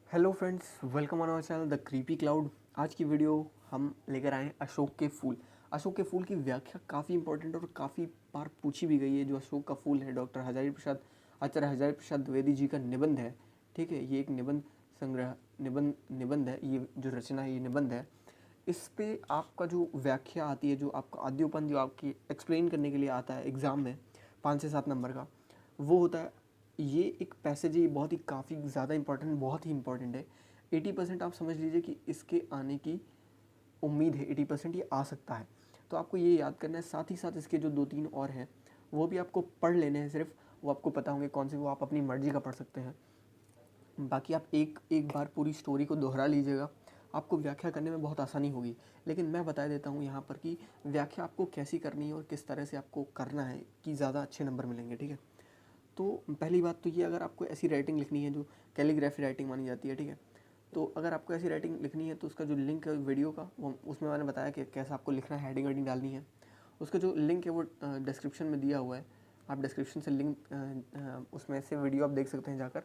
Hello friends, welcome on our channel the creepy cloud. आज की video हम लेकर आए हैं अशोक के फूल। अशोक के फूल की व्याख्या काफ़ी इंपॉर्टेंट और काफ़ी बार पूछी भी गई है। जो अशोक का फूल है, डॉक्टर हजारी प्रसाद आचार्य हजारी प्रसाद द्विवेदी जी का निबंध है। ठीक है, ये एक निबंध संग्रह निबंध है। ये जो रचना है, ये निबंध है। इस पे आपका जो व्याख्या आती है, जो आपका आद्योपन जो आपकी एक्सप्लेन करने के लिए आता है एग्ज़ाम में 5 से 7 नंबर का, वो होता है। ये एक पैसेज है, बहुत ही काफ़ी ज़्यादा इंपॉर्टेंट, बहुत ही इंपॉर्टेंट है। 80% आप समझ लीजिए कि इसके आने की उम्मीद है, 80% ये आ सकता है। तो आपको ये याद करना है। साथ ही साथ इसके जो 2-3 और हैं वो भी आपको पढ़ लेने हैं। सिर्फ वो आपको पता होंगे कौन से, वो आप अपनी मर्जी का पढ़ सकते हैं। बाकी आप एक एक बार पूरी स्टोरी को दोहरा लीजिएगा, आपको व्याख्या करने में बहुत आसानी होगी। लेकिन मैं बता देता हूँ यहाँ पर कि व्याख्या आपको कैसी करनी है और किस तरह से आपको करना है कि ज़्यादा अच्छे नंबर मिलेंगे। ठीक है, तो पहली बात तो ये, अगर आपको ऐसी राइटिंग लिखनी है जो कैलीग्राफी राइटिंग मानी जाती है, ठीक है, तो अगर आपको ऐसी राइटिंग लिखनी है तो उसका जो लिंक है वीडियो का, वो उसमें मैंने बताया कि कैसा आपको लिखना है, हेडिंग वेडिंग डालनी है। उसका जो लिंक है वो डिस्क्रिप्शन में दिया हुआ है। आप डिस्क्रिप्शन से लिंक उसमें से वीडियो आप देख सकते हैं जाकर।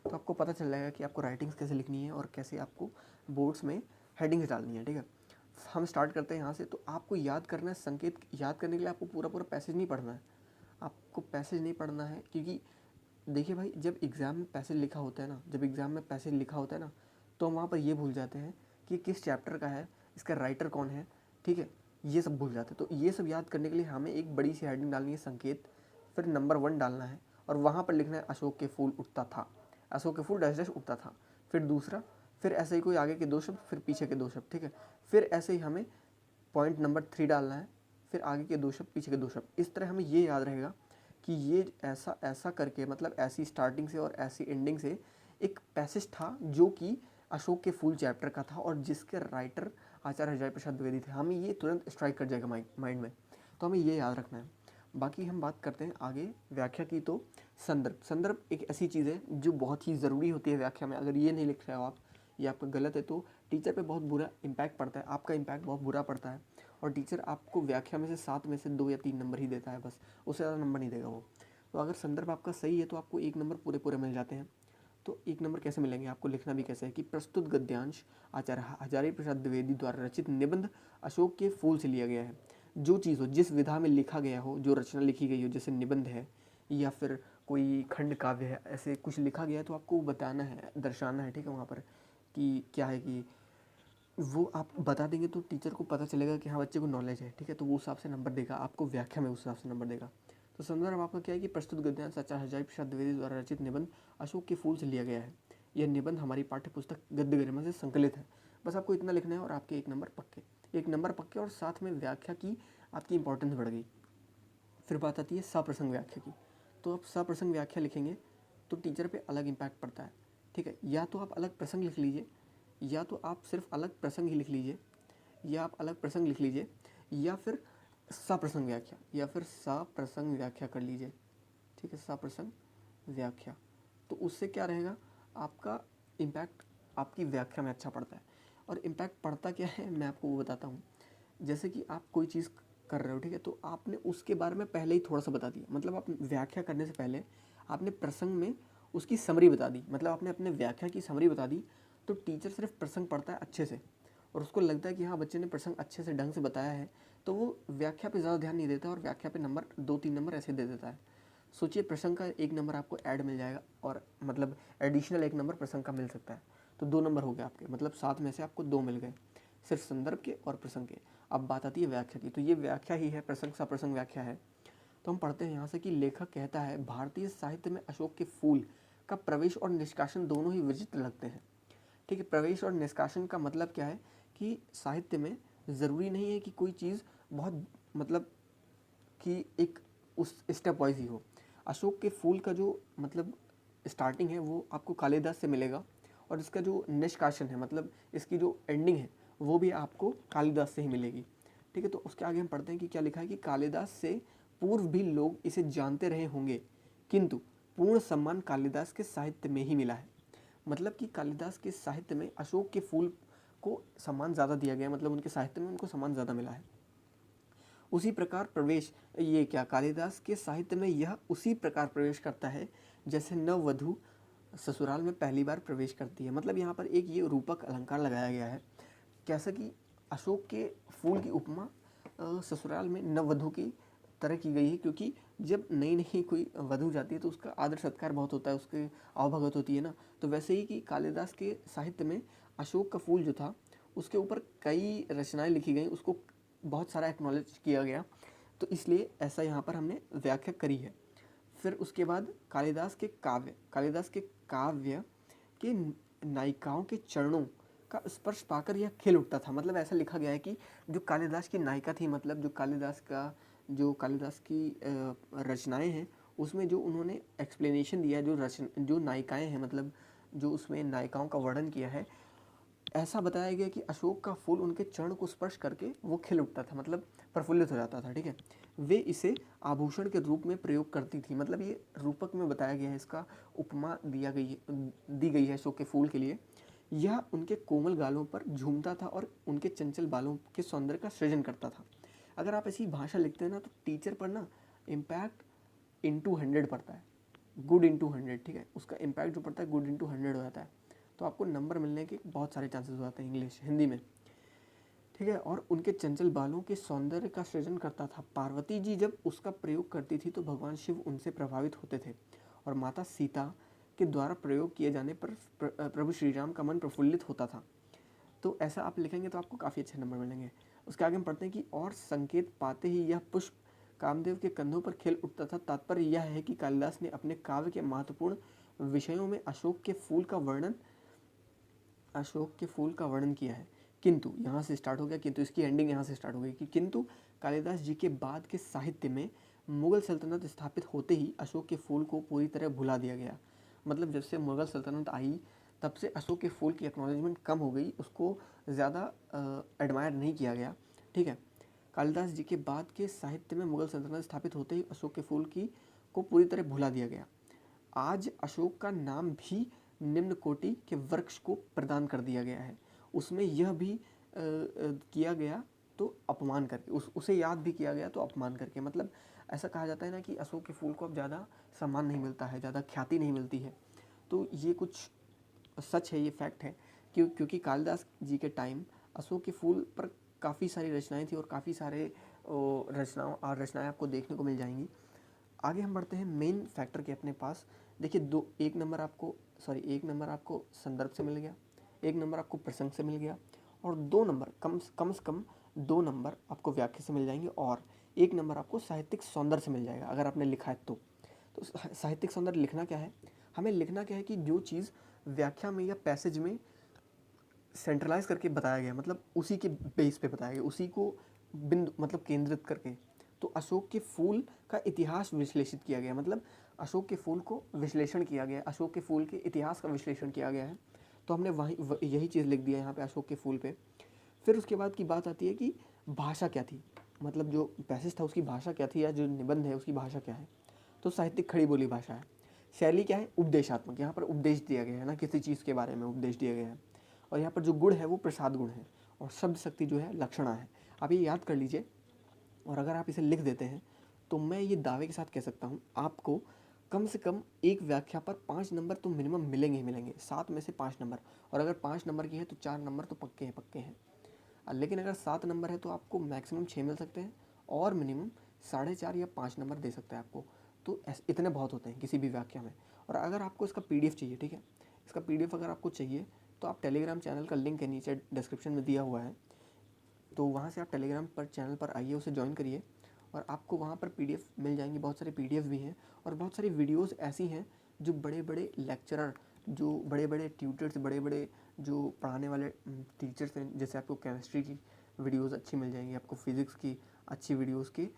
तो आपको पता चल जाएगा कि आपको राइटिंग्स कैसे लिखनी है और कैसे आपको बोर्ड्स में हेडिंग्स डालनी है। ठीक है, हम स्टार्ट करते हैं यहाँ से। तो आपको याद करना है, संकेत याद करने के लिए आपको पूरा पूरा पैसेज नहीं पढ़ना है। आपको पैसेज नहीं पढ़ना है, क्योंकि देखिए भाई, जब एग्ज़ाम में पैसेज लिखा होता है ना, जब एग्ज़ाम में पैसेज लिखा होता है ना, तो हम वहाँ पर ये भूल जाते हैं कि किस चैप्टर का है, इसका राइटर कौन है। ठीक है, ये सब भूल जाते हैं। तो ये सब याद करने के लिए हमें एक बड़ी सी हेडिंग डालनी है, संकेत, फिर नंबर 1 डालना है और वहाँ पर लिखना है अशोक के फूल उठता था, अशोक के फूल डैश डैश उठता था। फिर दूसरा, फिर ऐसे ही कोई आगे के 2 शब्द, फिर पीछे के 2 शब्द। ठीक है, फिर ऐसे ही हमें पॉइंट नंबर 3 डालना है, फिर आगे के 2 शब्द, पीछे के 2 शब्द। इस तरह हमें ये याद रहेगा कि ये ऐसा ऐसा करके, मतलब ऐसी स्टार्टिंग से और ऐसी एंडिंग से एक पैसेज था जो कि अशोक के फूल चैप्टर का था और जिसके राइटर आचार्य हजारी प्रसाद द्विवेदी थे। हमें ये तुरंत स्ट्राइक कर जाएगा माइंड में, तो हमें ये याद रखना है। बाकी हम बात करते हैं आगे व्याख्या की। तो संदर्भ एक ऐसी चीज़ है जो बहुत ही ज़रूरी होती है व्याख्या में। अगर ये नहीं लिख रहे हो आप, ये आपका गलत है, तो टीचर पे बहुत बुरा इम्पैक्ट पड़ता है, आपका इम्पैक्ट बहुत बुरा पड़ता है। और टीचर आपको व्याख्या में से 7 में से 2 या 3 नंबर ही देता है, बस उससे ज़्यादा नंबर नहीं देगा वो। तो अगर संदर्भ आपका सही है तो आपको 1 नंबर पूरे पूरे मिल जाते हैं। तो 1 नंबर कैसे मिलेंगे, आपको लिखना भी कैसे है कि प्रस्तुत गद्यांश आचार्य हजारी प्रसाद द्विवेदी द्वारा रचित निबंध अशोक के फूल से लिया गया है। जो चीज़ हो, जिस विधा में लिखा गया हो, जो रचना लिखी गई हो, जैसे निबंध है या फिर कोई खंड काव्य है, ऐसे कुछ लिखा गया है, तो आपको बताना है, दर्शाना है। ठीक है, वहाँ पर कि क्या है, कि वो आप बता देंगे तो टीचर को पता चलेगा कि हाँ, बच्चे को नॉलेज है। ठीक है, तो वो उस हिसाब से नंबर देगा आपको, व्याख्या में उस हिसाब से नंबर देगा। तो संदर्भ आपका क्या है कि प्रस्तुत गद्यांश आचार्य हजारी प्रसाद द्विवेदी द्वारा रचित निबंध अशोक के फूल से लिया गया है। यह निबंध हमारी पाठ्य पुस्तक गद्य गरिमा से संकलित है। बस आपको इतना लिखना है और आपके 1 नंबर पक्के, 1 नंबर पक्के। और साथ में व्याख्या की आपकी इंपॉर्टेंस बढ़ गई। फिर बात आती है सप्रसंग व्याख्या की। तो आप सप्रसंग व्याख्या लिखेंगे तो टीचर पे अलग इम्पैक्ट पड़ता है। ठीक है, या तो आप अलग प्रसंग लिख लीजिए, या तो आप सिर्फ अलग प्रसंग ही लिख लीजिए, या आप अलग प्रसंग लिख लीजिए, या फिर सप्रसंग व्याख्या, या फिर सप्रसंग व्याख्या कर लीजिए। ठीक है, सप्रसंग व्याख्या। तो उससे क्या रहेगा, आपका इम्पैक्ट आपकी व्याख्या में अच्छा पड़ता है। और इम्पैक्ट पड़ता क्या है, मैं आपको वो बताता हूँ। जैसे कि आप कोई चीज़ कर रहे हो, ठीक है, तो आपने उसके बारे में पहले ही थोड़ा सा बता दिया। मतलब आप व्याख्या करने से पहले आपने प्रसंग में उसकी समरी बता दी, मतलब आपने अपने व्याख्या की समरी बता दी। तो टीचर सिर्फ प्रसंग पढ़ता है अच्छे से और उसको लगता है कि हाँ, बच्चे ने प्रसंग अच्छे से ढंग से बताया है, तो वो व्याख्या पे ज़्यादा ध्यान नहीं देता और व्याख्या पे नंबर 2-3 नंबर ऐसे दे देता है। सोचिए, प्रसंग का 1 नंबर आपको ऐड मिल जाएगा, और मतलब एडिशनल 1 नंबर प्रसंग का मिल सकता है। तो 2 नंबर हो गए आपके, मतलब 7 में से आपको 2 मिल गए, सिर्फ संदर्भ के और प्रसंग के। अब बात आती है व्याख्या की। तो ये व्याख्या ही है, प्रसंग सप्रसंग व्याख्या है। तो हम पढ़ते हैं यहाँ से कि लेखक कहता है, भारतीय साहित्य में अशोक के फूल का प्रवेश और निष्कासन दोनों ही विचित्र लगते हैं। ठीक है, प्रवेश और निष्कासन का मतलब क्या है कि साहित्य में ज़रूरी नहीं है कि कोई चीज़ बहुत, मतलब कि एक उस स्टेप वाइज ही हो। अशोक के फूल का जो मतलब स्टार्टिंग है वो आपको कालिदास से मिलेगा, और इसका जो निष्कासन है, मतलब इसकी जो एंडिंग है, वो भी आपको कालिदास से ही मिलेगी। ठीक है, तो उसके आगे हम पढ़ते हैं कि क्या लिखा है कि कालिदास से पूर्व भी लोग इसे जानते रहे होंगे, किंतु पूर्ण सम्मान कालिदास के साहित्य में ही मिला है। मतलब कि कालिदास के साहित्य में अशोक के फूल को सम्मान ज़्यादा दिया गया, मतलब उनके साहित्य में उनको सम्मान ज़्यादा मिला है। उसी प्रकार प्रवेश, ये क्या, कालिदास के साहित्य में यह उसी प्रकार प्रवेश करता है जैसे नववधु ससुराल में पहली बार प्रवेश करती है। मतलब यहाँ पर एक ये रूपक अलंकार लगाया गया है, कैसा कि अशोक के फूल की उपमा ससुराल में नववधू की तरह की गई है, क्योंकि जब नई नई कोई वधू जाती है तो उसका आदर सत्कार बहुत होता है, उसके आवभगत होती है ना। तो वैसे ही कि कालिदास के साहित्य में अशोक का फूल जो था उसके ऊपर कई रचनाएं लिखी गई, उसको बहुत सारा एक्नॉलेज किया गया, तो इसलिए ऐसा यहाँ पर हमने व्याख्या करी है। फिर उसके बाद कालिदास के काव्य के नायिकाओं के चरणों का स्पर्श पाकर यह खिल उठता था। मतलब ऐसा लिखा गया है कि जो कालिदास की नायिका थी, मतलब जो कालिदास की रचनाएं हैं उसमें जो उन्होंने एक्सप्लेनेशन दिया है, जो नायिकाएं हैं, मतलब जो उसमें नायिकाओं का वर्णन किया है, ऐसा बताया गया कि अशोक का फूल उनके चरण को स्पर्श करके वो खिल उठता था, मतलब प्रफुल्लित हो जाता था। ठीक है, वे इसे आभूषण के रूप में प्रयोग करती थी। मतलब ये रूपक में बताया गया है, इसका उपमा दी गई है अशोक के फूल के लिए। यह उनके कोमल गालों पर झूमता था और उनके चंचल बालों के सौंदर्य का सृजन करता था। अगर आप ऐसी भाषा लिखते हैं ना तो टीचर पर ना इम्पैक्ट इंटू 100 पड़ता है, गुड इंटू 100। ठीक है, उसका इम्पैक्ट जो पड़ता है गुड इंटू 100 हो जाता है, तो आपको नंबर मिलने के बहुत सारे चांसेस हो जाते हैं हिंदी में। ठीक है, और उनके चंचल बालों के सौंदर्य का सृजन करता था। पार्वती जी जब उसका प्रयोग करती थी तो भगवान शिव उनसे प्रभावित होते थे, और माता सीता के द्वारा प्रयोग किए जाने पर प्रभु श्री राम का मन प्रफुल्लित होता था। तो ऐसा आप लिखेंगे तो आपको काफ़ी अच्छे नंबर मिलेंगे। उसके आगे हम पढ़ते हैं कि और संकेत पाते ही यह पुष्प कामदेव के कंधों पर खिल उठता था। तात्पर्य यह है कि कालिदास ने अपने काव्य के महत्वपूर्ण विषयों में अशोक के फूल का वर्णन किया है। किंतु यहाँ से स्टार्ट हो गया, किंतु इसकी एंडिंग यहाँ से स्टार्ट हो गई कि किंतु कालिदास जी के बाद के साहित्य में मुगल सल्तनत स्थापित होते ही अशोक के फूल को पूरी तरह भुला दिया गया। मतलब जब से मुगल सल्तनत आई तब से अशोक के फूल की एक्नॉलेजमेंट कम हो गई, उसको ज़्यादा एडमायर नहीं किया गया। ठीक है, कालिदास जी के बाद के साहित्य में मुगल सल्तनत स्थापित होते ही अशोक के फूल को पूरी तरह भुला दिया गया। आज अशोक का नाम भी निम्न कोटि के वृक्ष को प्रदान कर दिया गया है। उसमें यह भी किया गया तो अपमान करके, उसे याद भी किया गया तो अपमान करके। मतलब ऐसा कहा जाता है ना कि अशोक के फूल को अब ज़्यादा सम्मान नहीं मिलता है, ज़्यादा ख्याति नहीं मिलती है। तो ये कुछ सच है, ये फैक्ट है, क्योंकि कालिदास जी के टाइम अशोक के फूल पर काफ़ी सारी रचनाएं थी और काफ़ी सारे रचनाएं आपको देखने को मिल जाएंगी। आगे हम बढ़ते हैं मेन फैक्टर के अपने पास। देखिए, एक नंबर आपको संदर्भ से मिल गया, एक नंबर आपको प्रसंग से मिल गया, और 2 नंबर कम से कम 2 नंबर आपको व्याख्या से मिल जाएंगे, और 1 नंबर आपको साहित्यिक सौंदर्य से मिल जाएगा अगर आपने लिखा है तो। साहित्यिक सौंदर्य लिखना क्या है, हमें लिखना क्या है कि जो चीज़ व्याख्या में या पैसेज में सेंट्रलाइज करके बताया गया, मतलब उसी के बेस पे बताया गया, उसी को बिंदु मतलब केंद्रित करके। तो अशोक के फूल का इतिहास विश्लेषित किया गया, मतलब अशोक के फूल को विश्लेषण किया गया, अशोक के फूल के इतिहास का विश्लेषण किया गया है। तो हमने यही चीज़ लिख दिया यहाँ पे अशोक के फूल पे। फिर उसके बाद की बात आती है कि भाषा क्या थी, मतलब जो पैसेज था उसकी भाषा क्या थी, या जो निबंध है उसकी भाषा क्या है। तो साहित्यिक खड़ी बोली भाषा है। शैली क्या है, उपदेशात्मक, यहाँ पर उपदेश दिया गया है ना, किसी चीज़ के बारे में उपदेश दिया गया है। और यहाँ पर जो गुण है वो प्रसाद गुण है, और शब्द शक्ति जो है लक्षणा है। आप ये याद कर लीजिए, और अगर आप इसे लिख देते हैं तो मैं ये दावे के साथ कह सकता हूँ आपको कम से कम एक व्याख्या पर 5 नंबर तो मिनिमम मिलेंगे ही मिलेंगे, 7 में से 5 नंबर। और अगर 5 नंबर की है तो 4 नंबर तो पक्के हैं। लेकिन अगर 7 नंबर है तो आपको मैक्सिमम 6 मिल सकते हैं, और मिनिमम 4.5 या 5 नंबर दे सकता है आपको। तो इतने बहुत होते हैं किसी भी व्याख्या में। और अगर आपको इसका PDF चाहिए, ठीक है, इसका PDF अगर आपको चाहिए तो आप टेलीग्राम चैनल का लिंक है नीचे डिस्क्रिप्शन में दिया हुआ है, तो वहाँ से आप टेलीग्राम पर चैनल पर आइए, उसे ज्वाइन करिए, और आपको वहाँ पर PDF मिल जाएंगी। बहुत सारे PDF भी हैं, और बहुत सारी वीडियोस ऐसी हैं जो बड़े बड़े लेक्चरर, जो बड़े बड़े ट्यूटर्स, बड़े बड़े जो पढ़ाने वाले टीचर्स हैं, जैसे आपको केमिस्ट्री की वीडियोस अच्छी मिल जाएंगी, आपको फिज़िक्स की अच्छी वीडियोस की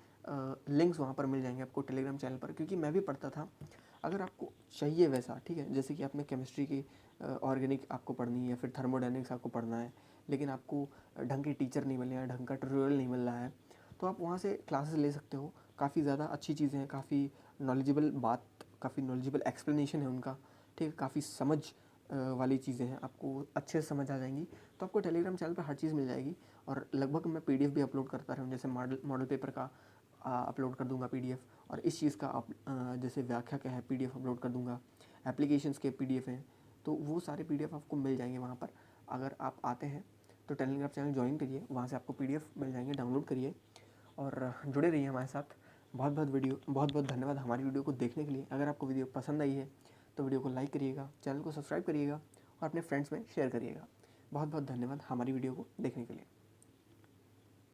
लिंक्स वहाँ पर मिल जाएंगे आपको टेलीग्राम चैनल पर, क्योंकि मैं भी पढ़ता था। अगर आपको चाहिए वैसा, ठीक है, जैसे कि आपने केमिस्ट्री की ऑर्गेनिक आपको पढ़नी है या फिर थर्मोडायनेमिक्स आपको पढ़ना है, लेकिन आपको ढंग के टीचर नहीं मिल रहे हैं, ढंग का ट्यूटोरियल नहीं मिल रहा है, तो आप वहाँ से क्लासेस ले सकते हो। काफ़ी ज़्यादा अच्छी चीज़ें हैं, काफ़ी नॉलेजेबल एक्सप्लेनेशन है उनका, ठीक है, काफ़ी समझ वाली चीज़ें हैं, आपको अच्छे से समझ आ जाएंगी। तो आपको टेलीग्राम चैनल पर हर चीज़ मिल जाएगी, और लगभग मैं PDF भी अपलोड करता रहूँ, जैसे मॉडल पेपर का अपलोड कर दूंगा PDF, और इस चीज़ का जैसे व्याख्या क्या है PDF अपलोड कर दूंगा। एप्लीकेशंस के PDF हैं, तो वो सारे PDF आपको मिल जाएंगे वहाँ पर। अगर आप आते हैं तो टेलीग्राम चैनल ज्वाइन करिए, वहाँ से आपको PDF मिल जाएंगे, डाउनलोड करिए और जुड़े रहिए हमारे साथ। बहुत बहुत धन्यवाद हमारी वीडियो को देखने के लिए। अगर आपको वीडियो पसंद आई है तो वीडियो को लाइक करिएगा, चैनल को सब्सक्राइब करिएगा और अपने फ्रेंड्स में शेयर करिएगा। बहुत बहुत धन्यवाद हमारी वीडियो को देखने के लिए।